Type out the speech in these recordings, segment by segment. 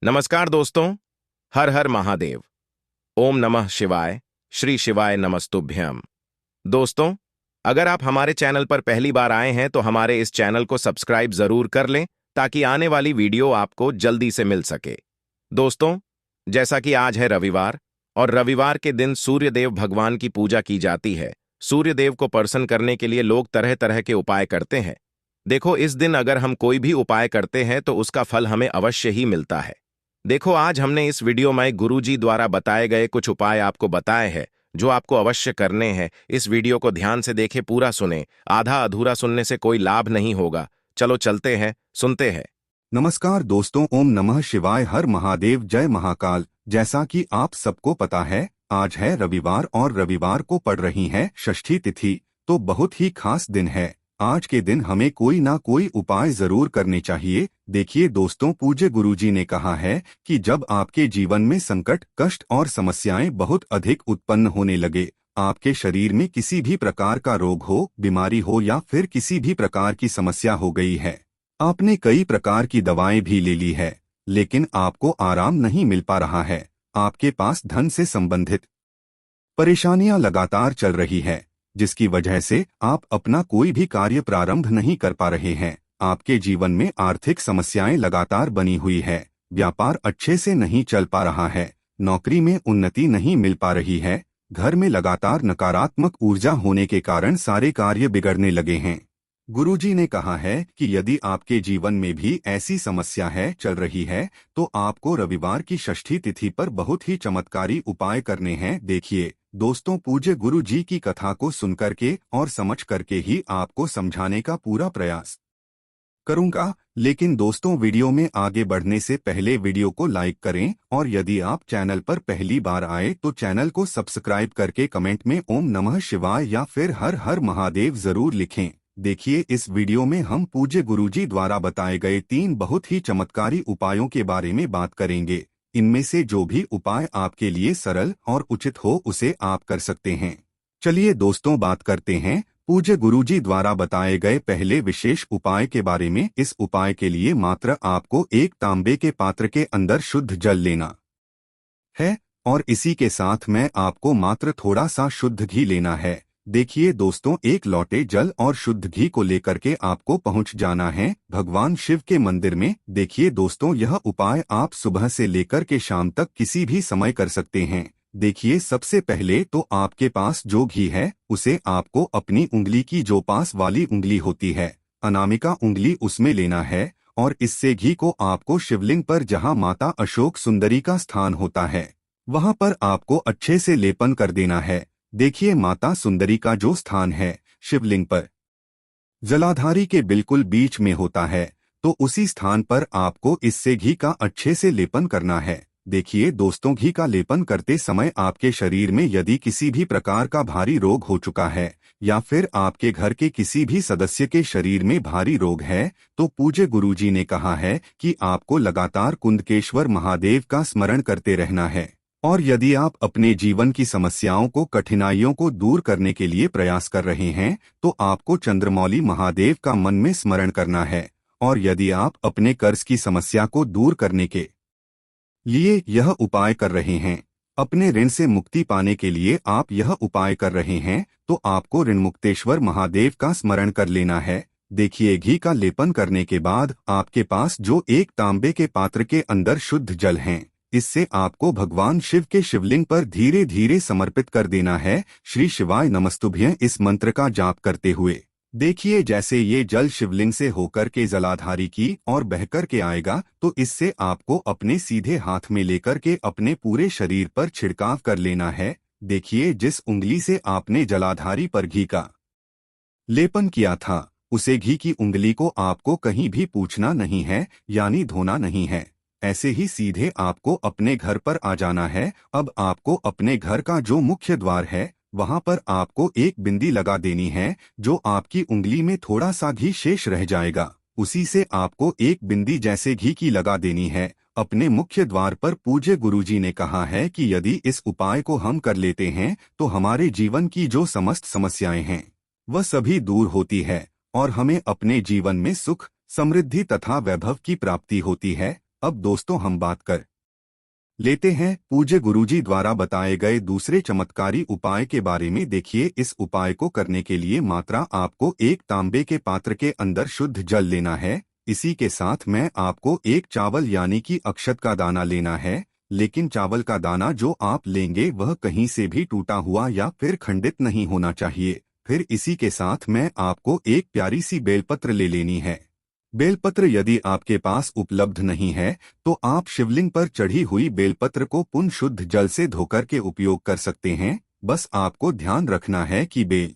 नमस्कार दोस्तों। हर हर महादेव। ओम नमः शिवाय। श्री शिवाय नमस्तुभ्यम। दोस्तों, अगर आप हमारे चैनल पर पहली बार आए हैं तो हमारे इस चैनल को सब्सक्राइब जरूर कर लें ताकि आने वाली वीडियो आपको जल्दी से मिल सके। दोस्तों, जैसा कि आज है रविवार और रविवार के दिन सूर्यदेव भगवान की पूजा की जाती है। सूर्यदेव को प्रसन्न करने के लिए लोग तरह तरह के उपाय करते हैं। देखो, इस दिन अगर हम कोई भी उपाय करते हैं तो उसका फल हमें अवश्य ही मिलता है। देखो, आज हमने इस वीडियो में गुरुजी द्वारा बताए गए कुछ उपाय आपको बताए हैं जो आपको अवश्य करने हैं। इस वीडियो को ध्यान से देखें, पूरा सुने। आधा अधूरा सुनने से कोई लाभ नहीं होगा। चलो चलते हैं, सुनते हैं। नमस्कार दोस्तों, ओम नमः शिवाय, हर महादेव, जय महाकाल। जैसा कि आप सबको पता है, आज है रविवार और रविवार को पड़ रही है षष्ठी तिथि, तो बहुत ही खास दिन है। आज के दिन हमें कोई ना कोई उपाय जरूर करने चाहिए। देखिए दोस्तों, पूज्य गुरुजी ने कहा है कि जब आपके जीवन में संकट, कष्ट और समस्याएं बहुत अधिक उत्पन्न होने लगे, आपके शरीर में किसी भी प्रकार का रोग हो, बीमारी हो या फिर किसी भी प्रकार की समस्या हो गई है, आपने कई प्रकार की दवाएं भी ले ली है, लेकिन आपको आराम नहीं मिल पा रहा है, आपके पास धन से संबंधित परेशानियां लगातार चल रही है, जिसकी वजह से आप अपना कोई भी कार्य प्रारंभ नहीं कर पा रहे हैं, आपके जीवन में आर्थिक समस्याएं लगातार बनी हुई है, व्यापार अच्छे से नहीं चल पा रहा है, नौकरी में उन्नति नहीं मिल पा रही है, घर में लगातार नकारात्मक ऊर्जा होने के कारण सारे कार्य बिगड़ने लगे हैं। गुरुजी ने कहा है कि यदि आपके जीवन में भी ऐसी समस्या है चल रही है, तो आपको रविवार की षष्ठी तिथि पर बहुत ही चमत्कारी उपाय करने हैं। देखिए दोस्तों, पूज्य गुरुजी की कथा को सुनकर के और समझ करके ही आपको समझाने का पूरा प्रयास करूंगा। लेकिन दोस्तों, वीडियो में आगे बढ़ने से पहले वीडियो को लाइक करें और यदि आप चैनल पर पहली बार आए तो चैनल को सब्सक्राइब करके कमेंट में ओम नमः शिवाय या फिर हर हर महादेव जरूर लिखें। देखिए, इस वीडियो में हम पूज्य गुरुजी द्वारा बताए गए 3 बहुत ही चमत्कारी उपायों के बारे में बात करेंगे। इनमें से जो भी उपाय आपके लिए सरल और उचित हो उसे आप कर सकते हैं। चलिए दोस्तों, बात करते हैं पूज्य गुरुजी द्वारा बताए गए पहले विशेष उपाय के बारे में। इस उपाय के लिए मात्र आपको एक तांबे के पात्र के अंदर शुद्ध जल लेना है और इसी के साथ में आपको मात्र थोड़ा सा शुद्ध घी लेना है। देखिए दोस्तों, एक लोटे जल और शुद्ध घी को लेकर के आपको पहुंच जाना है भगवान शिव के मंदिर में। देखिए दोस्तों, यह उपाय आप सुबह से लेकर के शाम तक किसी भी समय कर सकते हैं। देखिए, सबसे पहले तो आपके पास जो घी है उसे आपको अपनी उंगली की जो पास वाली उंगली होती है, अनामिका उंगली, उसमें लेना है और इससे घी को आपको शिवलिंग पर, जहां माता अशोक सुंदरी का स्थान होता है, वहां पर आपको अच्छे से लेपन कर देना है। देखिए, माता सुंदरी का जो स्थान है शिवलिंग पर जलाधारी के बिल्कुल बीच में होता है, तो उसी स्थान पर आपको इससे घी का अच्छे से लेपन करना है। देखिए दोस्तों, घी का लेपन करते समय आपके शरीर में यदि किसी भी प्रकार का भारी रोग हो चुका है या फिर आपके घर के किसी भी सदस्य के शरीर में भारी रोग है, तो पूज्य गुरुजी ने कहा है कि आपको लगातार कुंदकेश्वर महादेव का स्मरण करते रहना है। और यदि आप अपने जीवन की समस्याओं को, कठिनाइयों को दूर करने के लिए प्रयास कर रहे हैं, तो आपको चंद्रमौली महादेव का मन में स्मरण करना है। और यदि आप अपने कर्ज की समस्या को दूर करने के लिए यह उपाय कर रहे हैं, अपने ऋण से मुक्ति पाने के लिए आप यह उपाय कर रहे हैं, तो आपको ऋणमुक्तेश्वर महादेव का स्मरण कर लेना है। देखिए, घी का लेपन करने के बाद आपके पास जो एक तांबे के पात्र के अंदर शुद्ध जल है, इससे आपको भगवान शिव के शिवलिंग पर धीरे धीरे समर्पित कर देना है। श्री शिवाय नमस्तुभ्यं इस मंत्र का जाप करते हुए देखिए, जैसे ये जल शिवलिंग से होकर के जलाधारी की और बहकर के आएगा, तो इससे आपको अपने सीधे हाथ में लेकर के अपने पूरे शरीर पर छिड़काव कर लेना है। देखिए, जिस उंगली से आपने जलाधारी पर घी का लेपन किया था, उसे घी की उंगली को आपको कहीं भी पूछना नहीं है, यानी धोना नहीं है। ऐसे ही सीधे आपको अपने घर पर आ जाना है। अब आपको अपने घर का जो मुख्य द्वार है, वहां पर आपको एक बिंदी लगा देनी है। जो आपकी उंगली में थोड़ा सा घी शेष रह जाएगा, उसी से आपको एक बिंदी जैसे घी की लगा देनी है अपने मुख्य द्वार पर। पूज्य गुरुजी ने कहा है कि यदि इस उपाय को हम कर लेते हैं तो हमारे जीवन की जो समस्त समस्याएं हैं वह सभी दूर होती है और हमें अपने जीवन में सुख, समृद्धि तथा वैभव की प्राप्ति होती है। अब दोस्तों हम बात कर लेते हैं पूज्य गुरुजी द्वारा बताए गए दूसरे चमत्कारी उपाय के बारे में। देखिए, इस उपाय को करने के लिए मात्रा आपको एक तांबे के पात्र के अंदर शुद्ध जल लेना है। इसी के साथ में आपको एक चावल यानी कि अक्षत का दाना लेना है, लेकिन चावल का दाना जो आप लेंगे वह कहीं से भी टूटा हुआ या फिर खंडित नहीं होना चाहिए। फिर इसी के साथ में आपको एक प्यारी सी बेलपत्र ले लेनी है। बेलपत्र यदि आपके पास उपलब्ध नहीं है तो आप शिवलिंग पर चढ़ी हुई बेलपत्र को पुनः शुद्ध जल से धोकर के उपयोग कर सकते हैं। बस आपको ध्यान रखना है कि बेल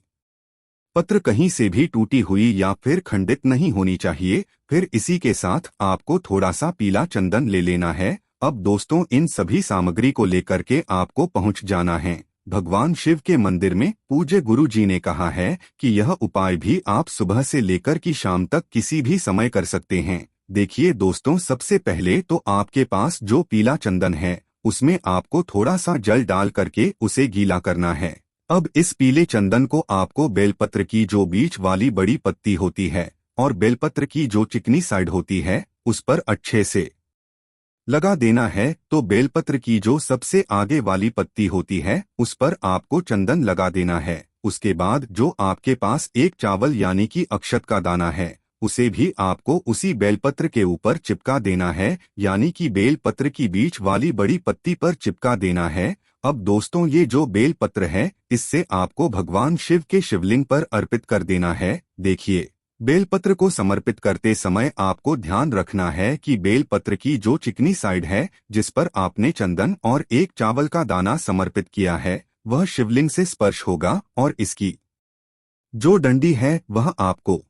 पत्र कहीं से भी टूटी हुई या फिर खंडित नहीं होनी चाहिए। फिर इसी के साथ आपको थोड़ा सा पीला चंदन ले लेना है। अब दोस्तों इन सभी सामग्री को लेकर के आपको पहुंच जाना है भगवान शिव के मंदिर में। पूज्य गुरु जी ने कहा है कि यह उपाय भी आप सुबह से लेकर की शाम तक किसी भी समय कर सकते हैं। देखिए दोस्तों, सबसे पहले तो आपके पास जो पीला चंदन है उसमें आपको थोड़ा सा जल डाल करके उसे गीला करना है। अब इस पीले चंदन को आपको बेलपत्र की जो बीच वाली बड़ी पत्ती होती है और बेलपत्र की जो चिकनी साइड होती है उस पर अच्छे से लगा देना है। तो बेलपत्र की जो सबसे आगे वाली पत्ती होती है उस पर आपको चंदन लगा देना है। उसके बाद जो आपके पास एक चावल यानी कि अक्षत का दाना है उसे भी आपको उसी बेलपत्र के ऊपर चिपका देना है, यानी कि बेलपत्र की बीच वाली बड़ी पत्ती पर चिपका देना है। अब दोस्तों ये जो बेलपत्र है इससे आपको भगवान शिव के शिवलिंग पर अर्पित कर देना है। देखिए, बेलपत्र को समर्पित करते समय आपको ध्यान रखना है कि बेलपत्र की जो चिकनी साइड है जिस पर आपने चंदन और एक चावल का दाना समर्पित किया है वह शिवलिंग से स्पर्श होगा और इसकी जो डंडी है वह आपको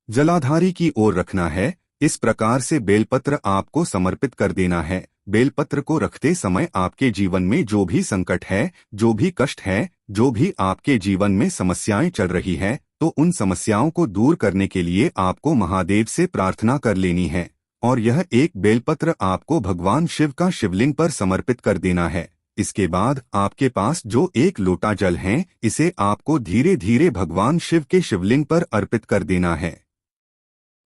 जलाधारी की ओर रखना है। इस प्रकार से बेलपत्र आपको समर्पित कर देना है। बेलपत्र को रखते समय आपके जीवन में जो भी संकट है, जो भी कष्ट है, जो भी आपके जीवन में समस्याएं चल रही है, तो उन समस्याओं को दूर करने के लिए आपको महादेव से प्रार्थना कर लेनी है और यह एक बेलपत्र आपको भगवान शिव का शिवलिंग पर समर्पित कर देना है। इसके बाद आपके पास जो एक लोटा जल है इसे आपको धीरे धीरे भगवान शिव के शिवलिंग पर अर्पित कर देना है।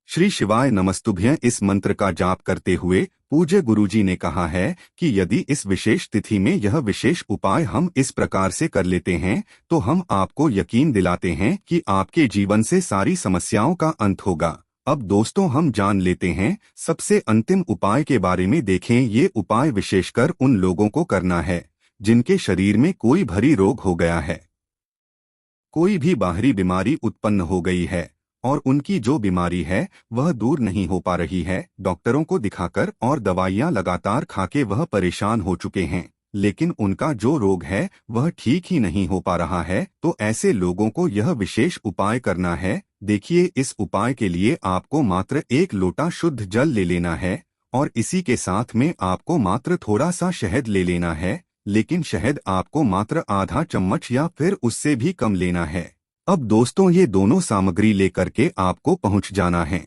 श्री शिवाय नमस्तुभ्यं इस मंत्र का जाप करते हुए पूज्य गुरुजी ने कहा है कि यदि इस विशेष तिथि में यह विशेष उपाय हम इस प्रकार से कर लेते हैं तो हम आपको यकीन दिलाते हैं कि आपके जीवन से सारी समस्याओं का अंत होगा। अब दोस्तों हम जान लेते हैं सबसे अंतिम उपाय के बारे में। देखें, ये उपाय विशेषकर उन लोगों को करना है जिनके शरीर में कोई भारी रोग हो गया है, कोई भी बाहरी बीमारी उत्पन्न हो गई है और उनकी जो बीमारी है वह दूर नहीं हो पा रही है। डॉक्टरों को दिखाकर और दवाइयां लगातार खाके वह परेशान हो चुके हैं, लेकिन उनका जो रोग है वह ठीक ही नहीं हो पा रहा है। तो ऐसे लोगों को यह विशेष उपाय करना है। देखिए, इस उपाय के लिए आपको मात्र एक लोटा शुद्ध जल ले लेना है और इसी के साथ में आपको मात्र थोड़ा सा शहद ले लेना है, लेकिन शहद आपको मात्र आधा चम्मच या फिर उससे भी कम लेना है। अब दोस्तों ये दोनों सामग्री लेकर के आपको पहुंच जाना है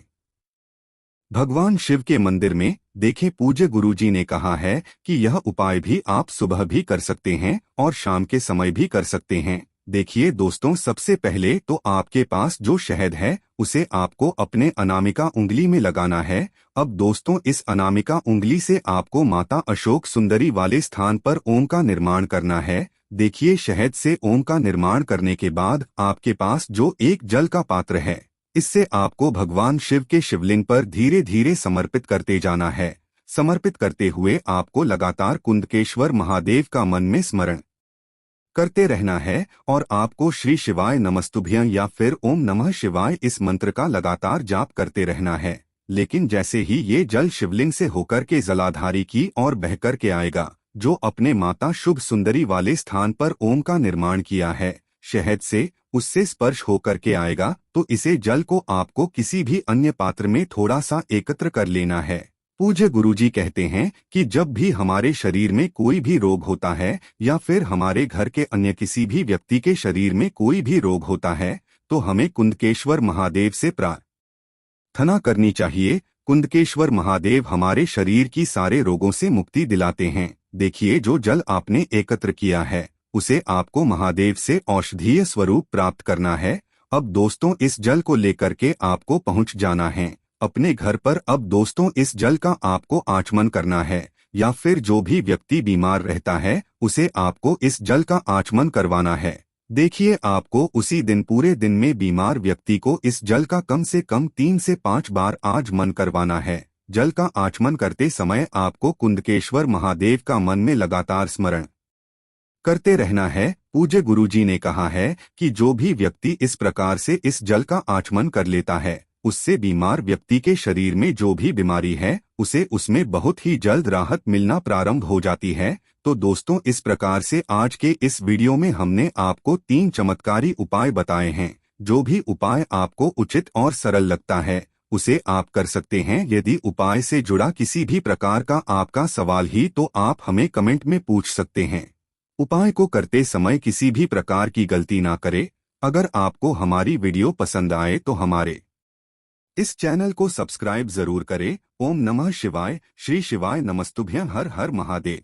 भगवान शिव के मंदिर में। देखें, पूज्य गुरुजी ने कहा है कि यह उपाय भी आप सुबह भी कर सकते हैं और शाम के समय भी कर सकते हैं। देखिए दोस्तों, सबसे पहले तो आपके पास जो शहद है उसे आपको अपने अनामिका उंगली में लगाना है। अब दोस्तों इस अनामिका उंगली से आपको माता अशोक सुंदरी वाले स्थान पर ओम का निर्माण करना है। देखिए, शहद से ओम का निर्माण करने के बाद आपके पास जो एक जल का पात्र है इससे आपको भगवान शिव के शिवलिंग पर धीरे धीरे समर्पित करते जाना है। समर्पित करते हुए आपको लगातार कुंदकेश्वर महादेव का मन में स्मरण करते रहना है और आपको श्री शिवाय नमस्तुभ्यं या फिर ओम नमः शिवाय इस मंत्र का लगातार जाप करते रहना है। लेकिन जैसे ही ये जल शिवलिंग से होकर के जलाधारी की और बहकर के आएगा, जो अपने माता शुभ सुंदरी वाले स्थान पर ओम का निर्माण किया है शहद से, उससे स्पर्श होकर के आएगा, तो इसे जल को आपको किसी भी अन्य पात्र में थोड़ा सा एकत्र कर लेना है। पूज्य गुरुजी कहते हैं कि जब भी हमारे शरीर में कोई भी रोग होता है या फिर हमारे घर के अन्य किसी भी व्यक्ति के शरीर में कोई भी रोग होता है तो हमें कुंदकेश्वर महादेव से प्रार्थना करनी चाहिए। कुंदकेश्वर महादेव हमारे शरीर की सारे रोगों से मुक्ति दिलाते हैं। देखिए, जो जल आपने एकत्र किया है उसे आपको महादेव से औषधीय स्वरूप प्राप्त करना है। अब दोस्तों इस जल को लेकर के आपको पहुंच जाना है अपने घर पर अब दोस्तों इस जल का आपको आचमन करना है, या फिर जो भी व्यक्ति बीमार रहता है उसे आपको इस जल का आचमन करवाना है। देखिए, आपको उसी दिन पूरे दिन में बीमार व्यक्ति को इस जल का कम से कम 3 से 5 बार आचमन करवाना है। जल का आचमन करते समय आपको कुंडकेश्वर महादेव का मन में लगातार स्मरण करते रहना है। पूज्य गुरुजी ने कहा है कि जो भी व्यक्ति इस प्रकार से इस जल का आचमन कर लेता है, उससे बीमार व्यक्ति के शरीर में जो भी बीमारी है उसे उसमें बहुत ही जल्द राहत मिलना प्रारंभ हो जाती है। तो दोस्तों, इस प्रकार से आज के इस वीडियो में हमने आपको 3 चमत्कारी उपाय बताए हैं। जो भी उपाय आपको उचित और सरल लगता है उसे आप कर सकते हैं। यदि उपाय से जुड़ा किसी भी प्रकार का आपका सवाल ही तो आप हमें कमेंट में पूछ सकते हैं। उपाय को करते समय किसी भी प्रकार की गलती ना करें। अगर आपको हमारी वीडियो पसंद आए तो हमारे इस चैनल को सब्सक्राइब जरूर करें। ओम नमः शिवाय। श्री शिवाय नमस्तुभ्यं। हर हर महादेव।